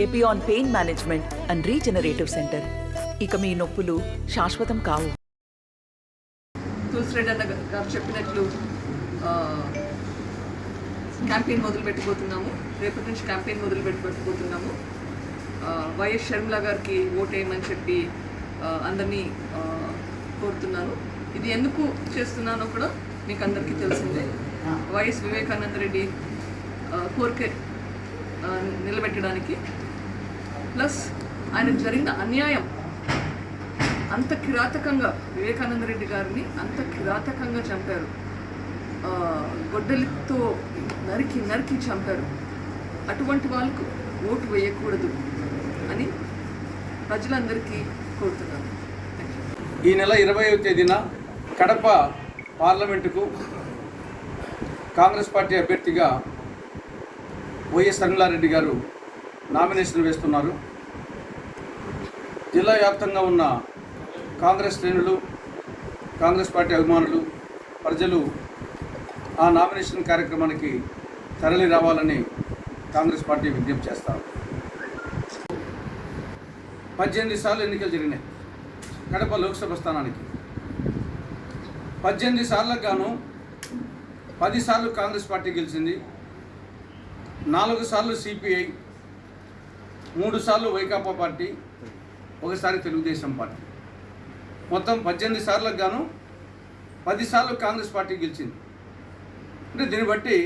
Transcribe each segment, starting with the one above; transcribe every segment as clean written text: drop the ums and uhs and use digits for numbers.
Epione pain management and regenerative centre. ఇక మీ నొప్పులు శాశ్వతం కావు. తులసిరెడ్డి అన్న గారు చెప్పినట్లు క్యాంపెయిన్ మొదలు పెట్టబోతున్నాము. రేపటి నుంచి క్యాంపెయిన్ మొదలు పెట్టబోతున్నాము. వైఎస్ షర్మిల గారికి ఓటేయమని చెప్పి అందరినీ కోరుతున్నాను. ఇది ఎందుకు చేస్తున్నానో కూడా మీకు అందరికీ తెలిసిందే. వైఎస్ వివేకానంద రెడ్డి కోరిక నిలబెట్టడానికి, ప్లస్ ఆయనకు జరిగిన అన్యాయం అంత కిరాతకంగా, వివేకానంద రెడ్డి గారిని అంత కిరాతకంగా చంపారు. గొడ్డలితో నరికి నరికి చంపారు. అటువంటి వాళ్ళకు ఓటు వేయకూడదు అని ప్రజలందరికీ కోరుతున్నాను. ఈ నెల 20వ తేదీన కడప పార్లమెంటుకు కాంగ్రెస్ పార్టీ అభ్యర్థిగా వైఎస్ షర్మిలారెడ్డి గారు నామినేషన్ వేస్తున్నారు. జిల్లా వ్యాప్తంగా ఉన్న కాంగ్రెస్ శ్రేణులు, కాంగ్రెస్ పార్టీ అభిమానులు, ప్రజలు ఆ నామినేషన్ కార్యక్రమానికి తరలి రావాలని కాంగ్రెస్ పార్టీ విజ్ఞప్తి చేస్తారు. 18 సార్లు ఎన్నికలు జరిగినాయి కడప లోక్సభ స్థానానికి. 18 సార్లకు గాను 10 సార్లు కాంగ్రెస్ పార్టీ గెలిచింది, 4 సార్లు సిపిఐ, 3 సార్లు వైకాపా పార్టీ, 1 సారి తెలుగుదేశం పార్టీ. మొత్తం 18 సార్లకు గాను 10 సార్లు కాంగ్రెస్ పార్టీ గెలిచింది. అంటే దీన్ని బట్టి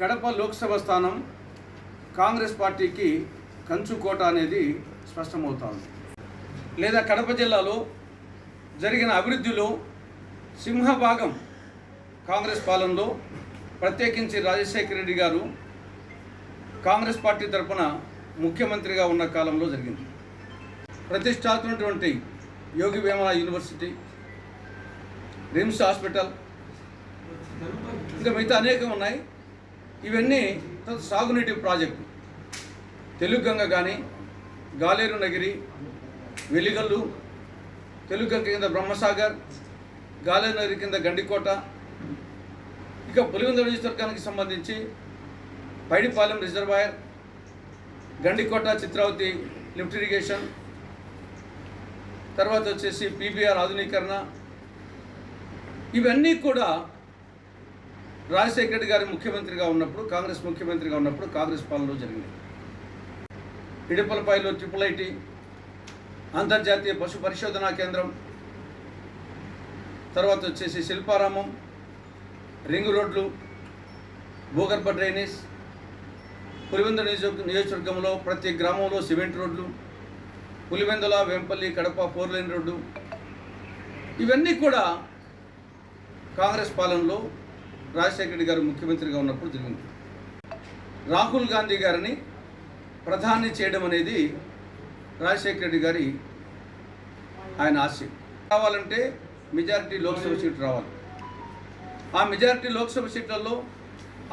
కడప లోక్సభ స్థానం కాంగ్రెస్ పార్టీకి కంచుకోట అనేది స్పష్టమవుతోంది. లేదా కడప జిల్లాలో జరిగిన అభివృద్ధిలో సింహభాగం కాంగ్రెస్ పాలనలో, ప్రత్యేకించి రాజశేఖర రెడ్డి గారు కాంగ్రెస్ పార్టీ తరఫున ముఖ్యమంత్రిగా ఉన్న కాలంలో జరిగింది. ప్రతిష్టాత్మకమైనటువంటి Yogi Vemana university, RIMS hospital, ఇంకా మిగతా అనేకం ఉన్నాయి. ఇవన్నీ సాగునీటి ప్రాజెక్టు. తెలుగు గంగ కానీ, గాలేరు నగిరి, వెలిగల్లు, తెలుగు గంగ కింద బ్రహ్మసాగర్, గాలేరు నగిరి కింద గండికోట, ఇక పులివెందుల నియోజకవర్గానికి సంబంధించి Paidipalem reservoir, Gandikota Chitravathi lift irrigation, తర్వాత వచ్చేసి పీబీఆర్ ఆధునీకరణ, ఇవన్నీ కూడా రాజశేఖర రెడ్డి గారి ముఖ్యమంత్రిగా ఉన్నప్పుడు, కాంగ్రెస్ ముఖ్యమంత్రిగా ఉన్నప్పుడు కాంగ్రెస్ పాలనలో జరిగింది. ఇడుపలపాయలో ట్రిపుల్ అంతర్జాతీయ పశు పరిశోధనా కేంద్రం, తర్వాత వచ్చేసి శిల్పారామం, రింగ్ రోడ్లు, భూగర్భ డ్రైనేజ్, పులివెందుల నియోజకవర్గంలో ప్రతి గ్రామంలో సిమెంట్ రోడ్లు, పులివెందుల, వెంపల్లి, కడప 4 లైన్ రోడ్డు, ఇవన్నీ కూడా కాంగ్రెస్ పాలనలో రాజశేఖర రెడ్డి గారు ముఖ్యమంత్రిగా ఉన్నప్పుడు జరిగింది. రాహుల్ గాంధీ గారిని ప్రధాని చేయడం అనేది రాజశేఖర రెడ్డి గారి ఆయన ఆశయం. రావాలంటే మెజారిటీ లోక్సభ సీట్లు రావాలి. ఆ మెజారిటీ లోక్సభ సీట్లలో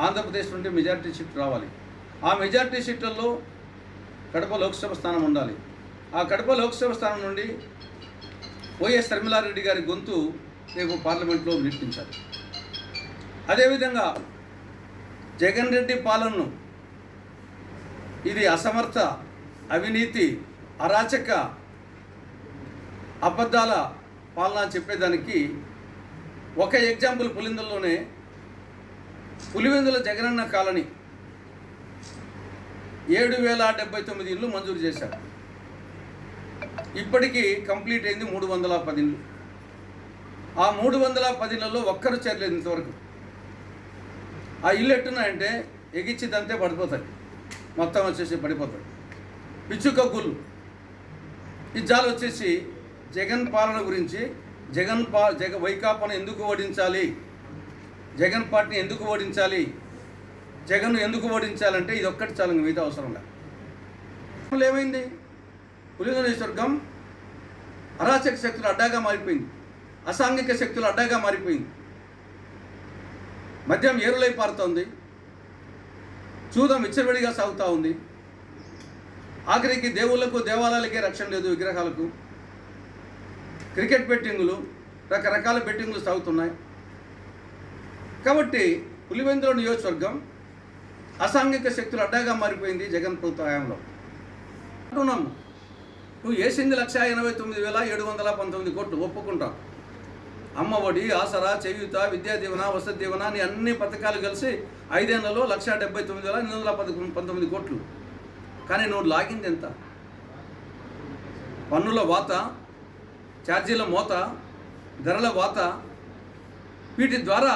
ఆంధ్రప్రదేశ్ నుండి మెజారిటీ సీట్లు రావాలి. ఆ మెజారిటీ సీట్లలో కడప లోక్సభ స్థానం ఉండాలి. ఆ కడప లోక్సభ స్థానం నుండి వైఎస్ షర్మిలారెడ్డి గారి గొంతు రేపు పార్లమెంట్లో వినిపించాలి. అదేవిధంగా జగన్ రెడ్డి పాలనను, ఇది అసమర్థ, అవినీతి, అరాచక, అబద్ధాల పాలన చెప్పేదానికి ఒక ఎగ్జాంపుల్ పులివెందులలోనే పులివెందుల జగనన్న కాలనీ 7,079 ఇళ్ళు మంజూరు చేశారు. ఇప్పటికీ కంప్లీట్ అయింది 310 ఇళ్ళు. ఆ 310 ఇళ్లలో ఒక్కరు చేరలేదు ఇంతవరకు. ఆ ఇల్లు ఎట్టున్నాయంటే ఎగిచ్చిదంతే పడిపోతాయి, మొత్తం వచ్చేసి పడిపోతాయి. పిచ్చుక గుళ్ళు. ఈ జాలు వచ్చేసి జగన్ పాలన గురించి, వైకాపాను ఎందుకు ఓడించాలి, జగన్ పార్టీని ఎందుకు ఓడించాలి, జగన్ను ఎందుకు ఓడించాలంటే ఇది ఒక్కటి చాలు, మిగతా అవసరం లేదు. ఏమైంది? పులివెందుల నియోజకవర్గం అరాచక శక్తులు అడ్డాగా మారిపోయింది, అసాంఘిక శక్తులు అడ్డాగా మారిపోయింది. మద్యం ఏరులై పారుతోంది, చూదం విచ్చలవిడిగా సాగుతూ ఉంది. ఆఖరికి దేవుళ్లకు, దేవాలయాలకే రక్షణ లేదు, విగ్రహాలకు. క్రికెట్ బెట్టింగులు, రకరకాల బెట్టింగులు సాగుతున్నాయి. కాబట్టి పులివెందుల నియోజకవర్గం అసాంఘిక శక్తులు అడ్డాగా మారిపోయింది జగన్ ప్రభుత్వ హయాంలో. అంటున్నాము. నువ్వు వేసింది 1,89,719 కోట్లు ఒప్పుకుంటాం. అమ్మ ఒడి, ఆసరా, చేయూత, విద్యా దీవెన, వసతి దీవెన అని అన్ని పథకాలు కలిసి 5 ఏళ్లలో 1,79,819 కోట్లు. కానీ నువ్వు లాగింది ఎంత? పన్నుల వాత, ఛార్జీల మోత, ధరల వాత, వీటి ద్వారా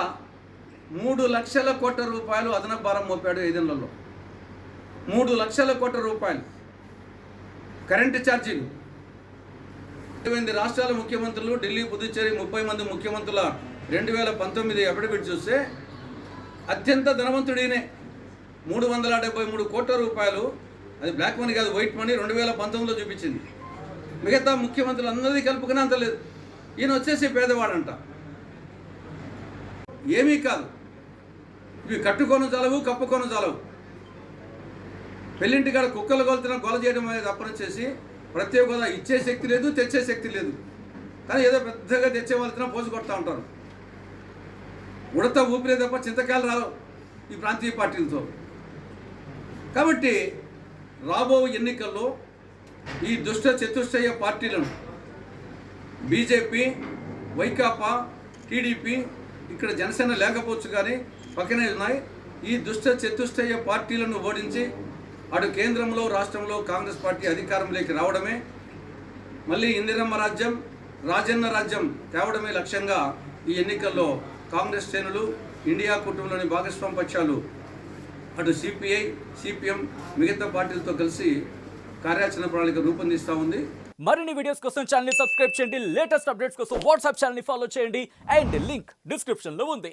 3 లక్షల కోట్ల రూపాయలు అదనపు భారం మోపాడు 5 ఏళ్లలో. 3 లక్షల కోట్ల రూపాయలు. కరెంటు ఛార్జీలు 28 రాష్ట్రాల ముఖ్యమంత్రులు, ఢిల్లీ, పుదుచ్చేరి 30 మంది ముఖ్యమంత్రుల 2019 అఫిడవిట్ చూస్తే అత్యంత ధనవంతుడినే 373 కోట్ల రూపాయలు. అది బ్లాక్ మనీ కాదు, వైట్ మనీ 2019లో చూపించింది. మిగతా ముఖ్యమంత్రులు అందరిది కలుపుకునే అంత లేదు. ఈయన వచ్చేసి పేదవాడంట. ఏమీ కాదు, ఇవి కట్టుకొని చాలవు, కప్పుకొని చాలవు. పెళ్ళింటి కాడ కుక్కలు కొలుతున్న గొల చేయడం అనేది అప్పనిచ్చేసి ప్రత్యేక హోదా ఇచ్చే శక్తి లేదు, తెచ్చే శక్తి లేదు. కానీ ఏదో పెద్దగా తెచ్చే వాళ్ళతో పోసి కొడతా ఉంటారు. ఉడత ఊపిరే తప్ప చింతకాయలు రావు ఈ ప్రాంతీయ పార్టీలతో. కాబట్టి రాబో ఎన్నికల్లో ఈ దుష్ట చతుష్టయ పార్టీలను బీజేపీ, వైకాపా, టీడీపీ, ఇక్కడ జనసేన లేకపోవచ్చు కానీ పక్కనే ఉన్నాయి. ఈ దుష్ట చతుష్టయ పార్టీలను ఓడించి అటు కేంద్రంలో, రాష్ట్రంలో కాంగ్రెస్ పార్టీ అధికారంలోకి రావడమే, మళ్ళీ ఇందిరమ్మ రాజ్యం, రాజన్న రాజ్యం తేవడమే లక్ష్యంగా ఈ ఎన్నికల్లో కాంగ్రెస్ శ్రేణులు, ఇండియా కుటుంబంలోని భాగస్వామ్య పక్షాలు అటు సిపిఐ, సిపిఎం మిగతా పార్టీలతో కలిసి కార్యాచరణ ప్రణాళిక రూపొందిస్తూ ఉంది. మరిన్ని వీడియోస్ కోసం ఛానల్ ని సబ్స్క్రైబ్ చేయండి. లేటెస్ట్ అప్డేట్స్ కోసం వాట్సాప్ ఛానల్ ని ఫాలో చేయండి. అండ్ లింక్ డిస్క్రిప్షన్ లో ఉంది.